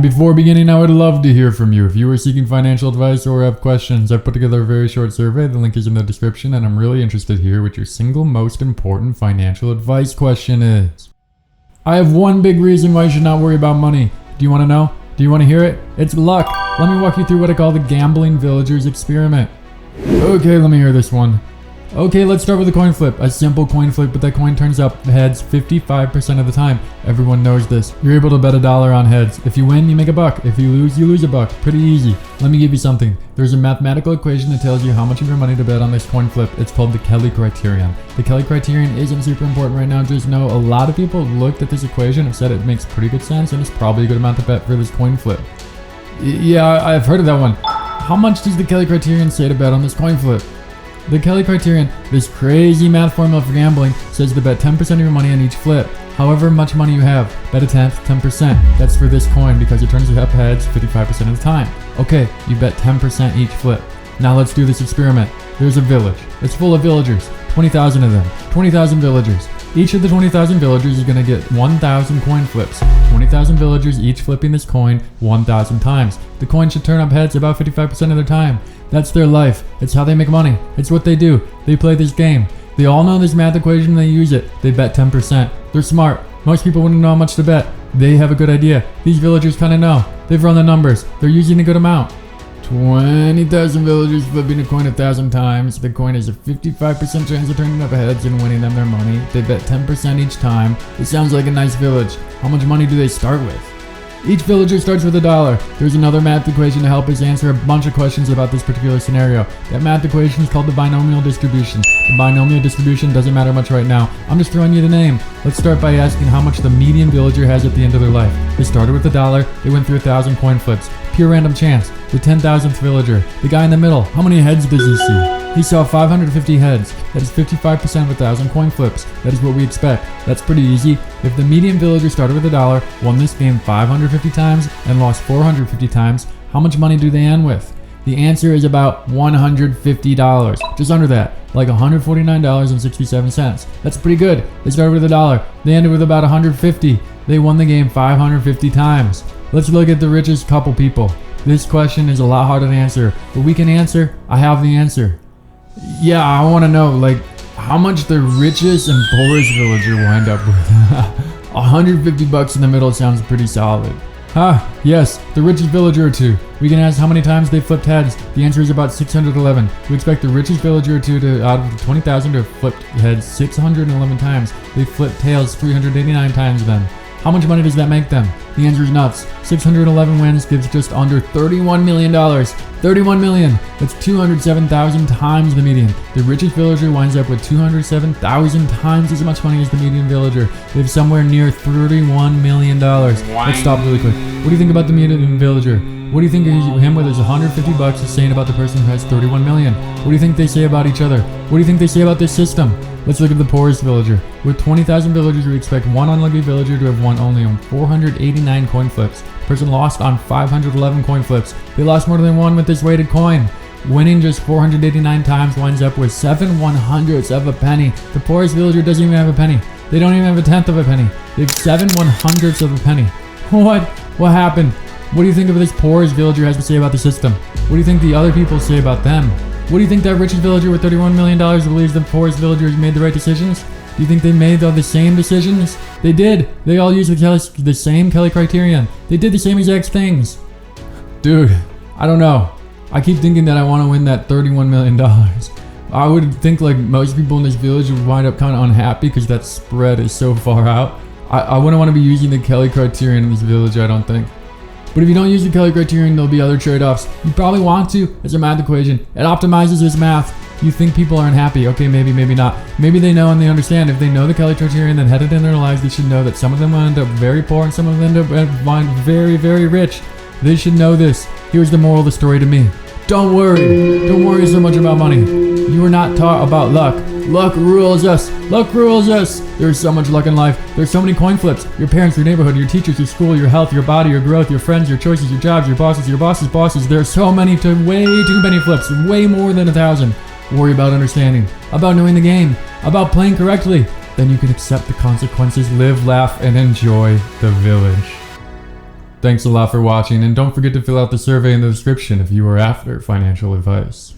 before beginning, I would love to hear from you. If you are seeking financial advice or have questions, I've put together a very short survey. The link is in the description, and I'm really interested to hear what your single most important financial advice question is. I have one big reason why you should not worry about money. Do you want to know? Do you want to hear it? It's luck. Let me walk you through what I call the gambling villagers experiment. Okay, let me hear this one. Okay, let's start with a coin flip. A simple coin flip, but that coin turns up heads 55% of the time. Everyone knows this. You're able to bet $1 on heads. If you win, you make $1. If you lose $1. Pretty easy. Let me give you something. There's a mathematical equation that tells you how much of your money to bet on this coin flip. It's called the Kelly criterion. The Kelly criterion isn't super important right now. Just know a lot of people looked at this equation and said it makes pretty good sense and it's probably a good amount to bet for this coin flip. Yeah, I've heard of that one. How much does the Kelly criterion say to bet on this coin flip? The Kelly criterion, this crazy math formula for gambling, says to bet 10% of your money on each flip. However much money you have, bet a tenth, 10%. That's for this coin because it turns up heads 55% of the time. Okay, you bet 10% each flip. Now let's do this experiment. There's a village. It's full of villagers. 20,000 of them. 20,000 villagers. Each of the 20,000 villagers is going to get 1,000 coin flips. 20,000 villagers each flipping this coin 1,000 times. The coin should turn up heads about 55% of their time. That's their life. It's how they make money. It's what they do. They play this game. They all know this math equation and they use it. They bet 10%. They're smart. Most people wouldn't know how much to bet. They have a good idea. These villagers kind of know. They've run the numbers. They're using a good amount. 20,000 villagers flipping a coin 1,000 times. The coin has a 55% chance of turning up heads and winning them their money. They bet 10% each time. It sounds like a nice village. How much money do they start with? Each villager starts with $1. There's another math equation to help us answer a bunch of questions about this particular scenario. That math equation is called the binomial distribution. The binomial distribution doesn't matter much right now. I'm just throwing you the name. Let's start by asking how much the median villager has at the end of their life. They started with $1. They went through 1,000 coin flips. Pure random chance. The 10,000th villager. The guy in the middle. How many heads does he see? He saw 550 heads. That is 55% of 1,000 coin flips. That is what we expect. That's pretty easy. If the median villager started with $1, won this game 550 times, and lost 450 times, how much money do they end with? The answer is about $150. Just under that. Like $149.67. That's pretty good. They started with $1. They ended with about 150. They won the game 550 times. Let's look at the richest couple people. This question is a lot harder to answer, but we can answer. I have the answer. Yeah, I want to know, like, how much the richest and poorest villager will end up with. $150 in the middle sounds pretty solid. Yes, the richest villager or two. We can ask how many times they flipped heads. The answer is about 611. We expect the richest villager or two to, out of the 20,000 to have flipped heads 611 times. They flipped tails 389 times then. How much money does that make them? The answer is nuts. 611 wins gives just under $31 million. 31 million. That's 207,000 times the median. The richest villager winds up with 207,000 times as much money as the median villager. They have somewhere near $31 million. Let's stop really quick. What do you think about the median villager? What do you think him with his $150 is saying about the person who has 31 million? What do you think they say about each other? What do you think they say about this system? Let's look at the poorest villager. With 20,000 villagers, we expect one unlucky villager to have won only on 489 coin flips. The person lost on 511 coin flips. They lost more than one with this weighted coin. Winning just 489 times winds up with 7/100ths of a penny. The poorest villager doesn't even have a penny. They don't even have a tenth of a penny. They have 7/100ths of a penny. What? What happened? What do you think of this poorest villager has to say about the system? What do you think the other people say about them? What do you think that richest villager with $31 million believes the poorest villagers made the right decisions? Do you think they made all the same decisions? They did. They all used the same Kelly criterion. They did the same exact things. Dude, I don't know. I keep thinking that I want to win that $31 million. I would think like most people in this village would wind up kind of unhappy because that spread is so far out. I wouldn't want to be using the Kelly criterion in this village, I don't think. But if you don't use the Kelly criterion, there'll be other trade-offs. You probably want to. It's a math equation. It optimizes this math. You think people are unhappy. Okay, maybe, maybe not. Maybe they know and they understand. If they know the Kelly criterion, then headed in their lives, they should know that some of them will end up very poor and some of them end up very, very rich. They should know this. Here's the moral of the story to me. Don't worry. Don't worry so much about money. You are not taught about luck. Luck rules us. Luck rules us. There's so much luck in life. There's so many coin flips. Your parents, your neighborhood, your teachers, your school, your health, your body, your growth, your friends, your choices, your jobs, your boss's bosses. There's so many, way too many flips. Way more than 1,000. Worry about understanding. About knowing the game. About playing correctly. Then you can accept the consequences, live, laugh, and enjoy the village. Thanks a lot for watching, and don't forget to fill out the survey in the description if you are after financial advice.